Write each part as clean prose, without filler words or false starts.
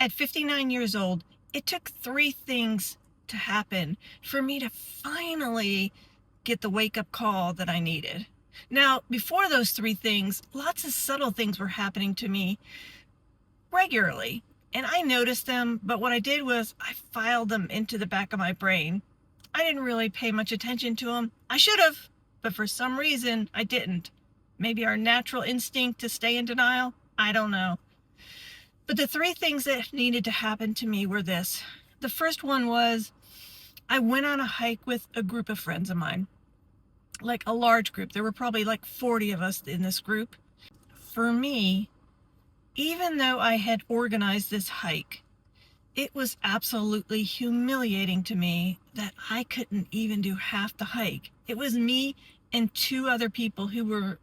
At 59 years old, it took three things to happen for me to finally get the wake-up call that I needed. Now, before those three things, lots of subtle things were happening to me regularly, and I noticed them, but what I did was I filed them into the back of my brain. I didn't really pay much attention to them. I should have, but for some reason, I didn't. Maybe our natural instinct to stay in denial? I don't know. But the three things that needed to happen to me were this. The first one was I went on a hike with a group of friends of mine, like a large group. There were probably like 40 of us in this group. For me, even though I had organized this hike, it was absolutely humiliating to me that I couldn't even do half the hike. It was me and two other people who were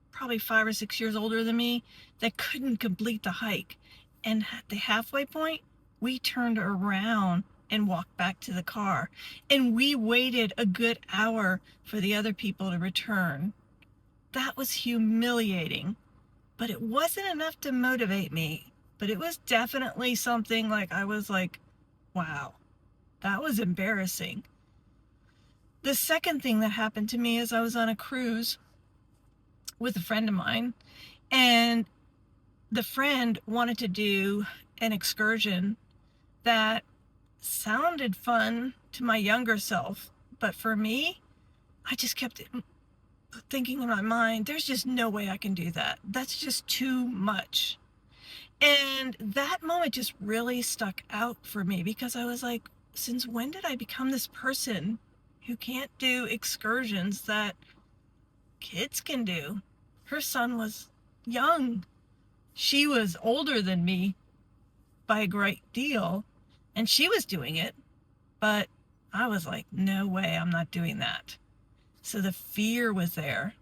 probably 5 or 6 years older than me that couldn't complete the hike. And at the halfway point, we turned around and walked back to the car. And we waited a good hour for the other people to return. That was humiliating. But it wasn't enough to motivate me. But it was definitely something like I was like, wow, that was embarrassing. The second thing that happened to me is I was on a cruise with a friend of mine, and the friend wanted to do an excursion that sounded fun to my younger self, but for me, I just kept thinking in my mind, there's just no way I can do that. That's just too much. And that moment just really stuck out for me because I was like, since when did I become this person who can't do excursions that kids can do? Her son was young. She was older than me by a great deal, and she was doing it, but I was like, no way, I'm not doing that. So the fear was there,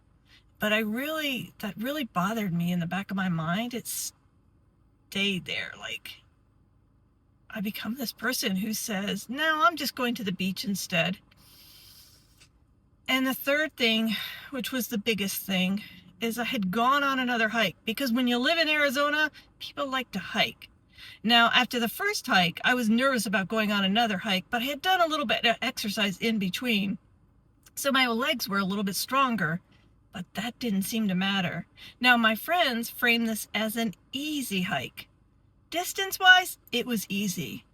but that really bothered me in the back of my mind. It stayed there. Like, I become this person who says, no, I'm just going to the beach instead. And the third thing, which was the biggest thing, is I had gone on another hike, because when you live in Arizona, people like to hike. Now, after the first hike, I was nervous about going on another hike, but I had done a little bit of exercise in between, so my legs were a little bit stronger, but that didn't seem to matter. Now, my friends framed this as an easy hike. Distance-wise, it was easy,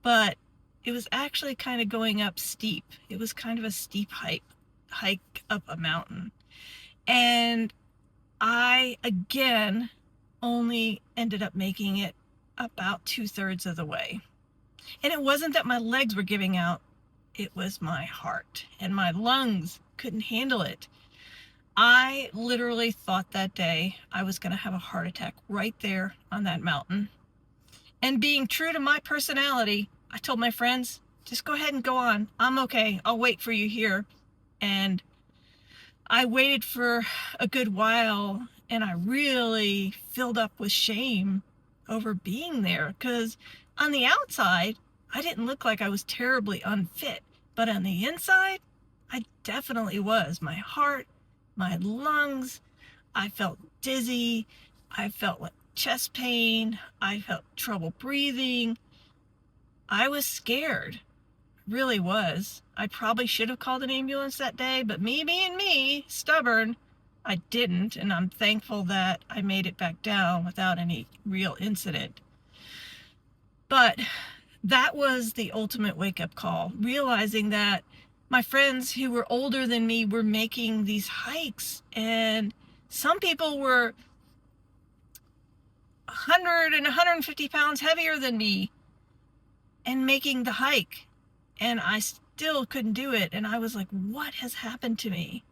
but it was actually kind of going up steep. It was kind of a steep hike up a mountain. And I, again, only ended up making it about 2/3 of the way. And it wasn't that my legs were giving out. It was my heart, and my lungs couldn't handle it. I literally thought that day I was going to have a heart attack right there on that mountain. And being true to my personality, I told my friends, just go ahead and go on. I'm okay. I'll wait for you here. And I waited for a good while, and I really filled up with shame over being there, because on the outside, I didn't look like I was terribly unfit, but on the inside, I definitely was. My heart, my lungs, I felt dizzy, I felt like chest pain, I felt trouble breathing. I was scared. Really was. I probably should have called an ambulance that day, but me being me, stubborn, I didn't, and I'm thankful that I made it back down without any real incident. But that was the ultimate wake-up call, realizing that my friends who were older than me were making these hikes, and some people were 100 and 150 pounds heavier than me and making the hike. And I still couldn't do it. And I was like, what has happened to me?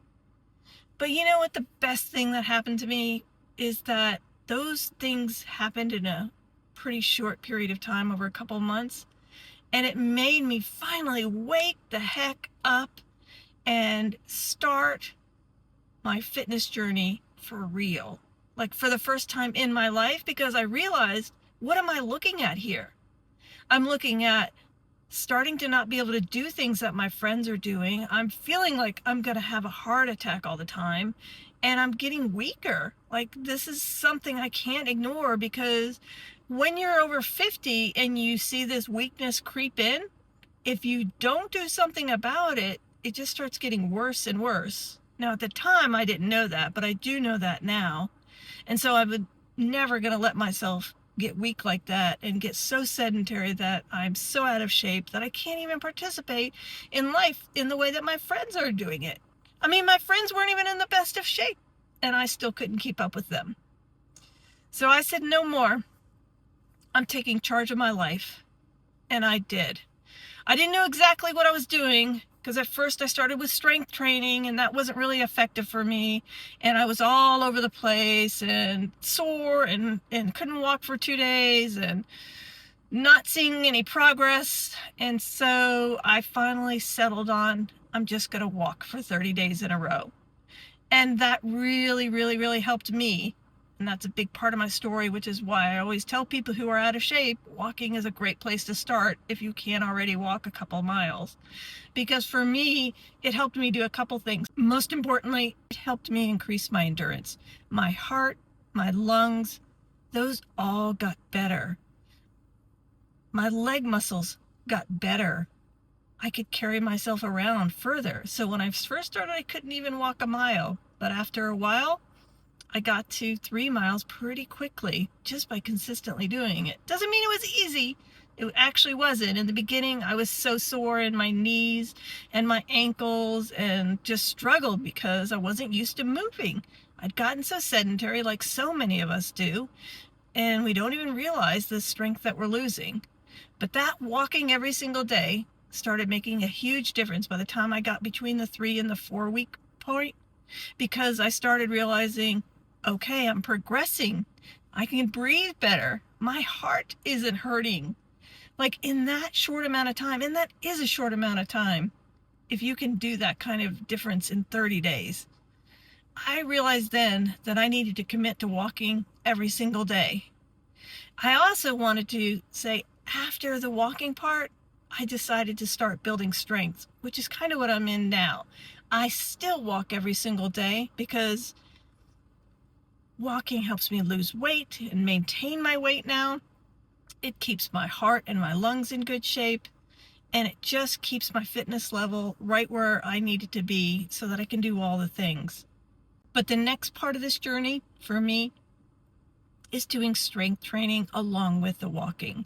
But you know what? The best thing that happened to me is that those things happened in a pretty short period of time, over a couple months. And it made me finally wake the heck up and start my fitness journey for real. Like, for the first time in my life, because I realized, what am I looking at here? I'm looking at starting to not be able to do things that my friends are doing. I'm feeling like I'm going to have a heart attack all the time, and I'm getting weaker. Like, this is something I can't ignore, because when you're over 50 and you see this weakness creep in, if you don't do something about it, it just starts getting worse and worse. Now, at the time, I didn't know that, but I do know that now. And so I'm never going to let myself get weak like that and get so sedentary that I'm so out of shape that I can't even participate in life in the way that my friends are doing it. I mean, my friends weren't even in the best of shape, and I still couldn't keep up with them. So I said, no more. I'm taking charge of my life. And I did. I didn't know exactly what I was doing, because at first I started with strength training and that wasn't really effective for me. And I was all over the place and sore and couldn't walk for 2 days and not seeing any progress. And so I finally settled on, I'm just going to walk for 30 days in a row. And that really, really, really helped me. And that's a big part of my story, which is why I always tell people who are out of shape, walking is a great place to start if you can't already walk a couple miles. Because for me, it helped me do a couple things. Most importantly, it helped me increase my endurance. My heart, my lungs, those all got better. My leg muscles got better. I could carry myself around further. So when I first started, I couldn't even walk a mile. But after a while, I got to 3 miles pretty quickly just by consistently doing it. Doesn't mean it was easy. It actually wasn't. In the beginning, I was so sore in my knees and my ankles and just struggled because I wasn't used to moving. I'd gotten so sedentary like so many of us do, and we don't even realize the strength that we're losing. But that walking every single day started making a huge difference by the time I got between the 3 and the 4 week point, because I started realizing, okay, I'm progressing. I can breathe better. My heart isn't hurting. Like in that short amount of time, and that is a short amount of time, if you can do that kind of difference in 30 days. I realized then that I needed to commit to walking every single day. I also wanted to say, after the walking part, I decided to start building strength, which is kind of what I'm in now. I still walk every single day because walking helps me lose weight and maintain my weight now. It keeps my heart and my lungs in good shape, and it just keeps my fitness level right where I need it to be so that I can do all the things. But the next part of this journey for me is doing strength training along with the walking.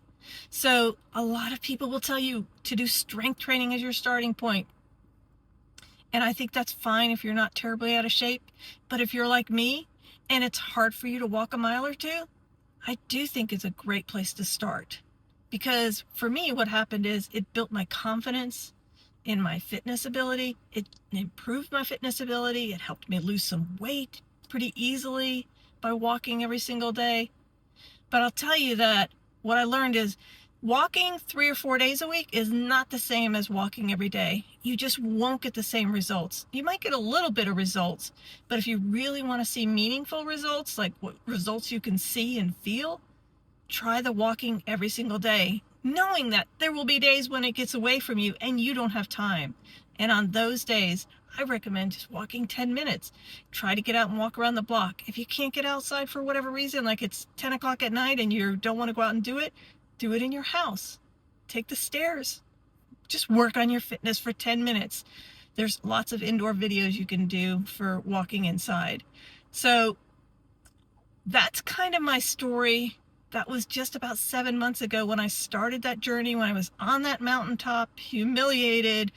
So a lot of people will tell you to do strength training as your starting point. And I think that's fine if you're not terribly out of shape. But if you're like me and it's hard for you to walk a mile or two, I do think it's a great place to start. Because for me, what happened is it built my confidence in my fitness ability. It improved my fitness ability. It helped me lose some weight pretty easily by walking every single day. But I'll tell you that what I learned is walking 3 or 4 days a week is not the same as walking every day. You just won't get the same results. You might get a little bit of results, but if you really want to see meaningful results, like what results you can see and feel, try the walking every single day, knowing that there will be days when it gets away from you and you don't have time. And on those days, I recommend just walking 10 minutes. Try to get out and walk around the block. If you can't get outside for whatever reason, like it's 10 o'clock at night and you don't want to go out and do it in your house. Take the stairs. Just work on your fitness for 10 minutes. There's lots of indoor videos you can do for walking inside. So that's kind of my story. That was just about 7 months ago when I started that journey, when I was on that mountaintop, humiliated,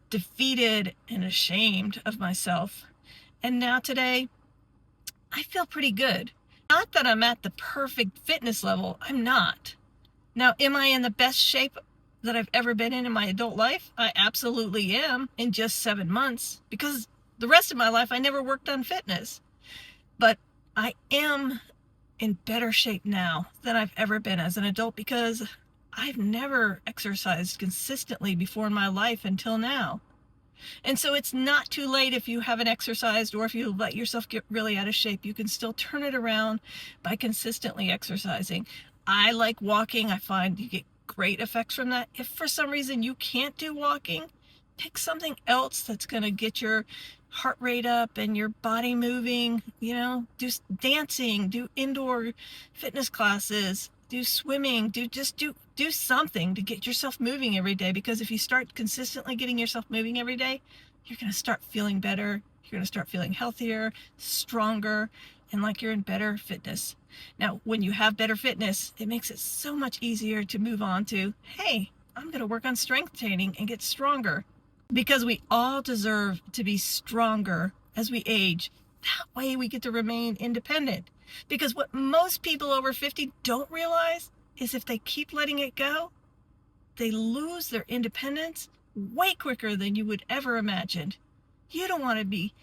defeated, and ashamed of myself. And now today, I feel pretty good. Not that I'm at the perfect fitness level. I'm not. Now, am I in the best shape that I've ever been in my adult life? I absolutely am in just 7 months, because the rest of my life I never worked on fitness. But I am in better shape now than I've ever been as an adult, because I've never exercised consistently before in my life until now. And so it's not too late if you haven't exercised, or if you let yourself get really out of shape. You can still turn it around by consistently exercising. I like walking. I find you get great effects from that. If for some reason you can't do walking, pick something else that's going to get your heart rate up and your body moving. Do dancing, do indoor fitness classes, do swimming, do something to get yourself moving every day, because if you start consistently getting yourself moving every day, you're going to start feeling better. You're going to start feeling healthier, stronger, and like you're in better fitness. Now, when you have better fitness, it makes it so much easier to move on to, hey, I'm going to work on strength training and get stronger, because we all deserve to be stronger as we age. That way we get to remain independent. Because what most people over 50 don't realize is if they keep letting it go, they lose their independence way quicker than you would ever imagine. You don't want to be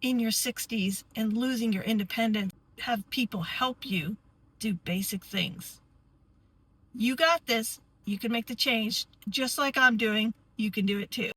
in your 60s and losing your independence. Have people help you do basic things. You got this. You can make the change just like I'm doing. You can do it too.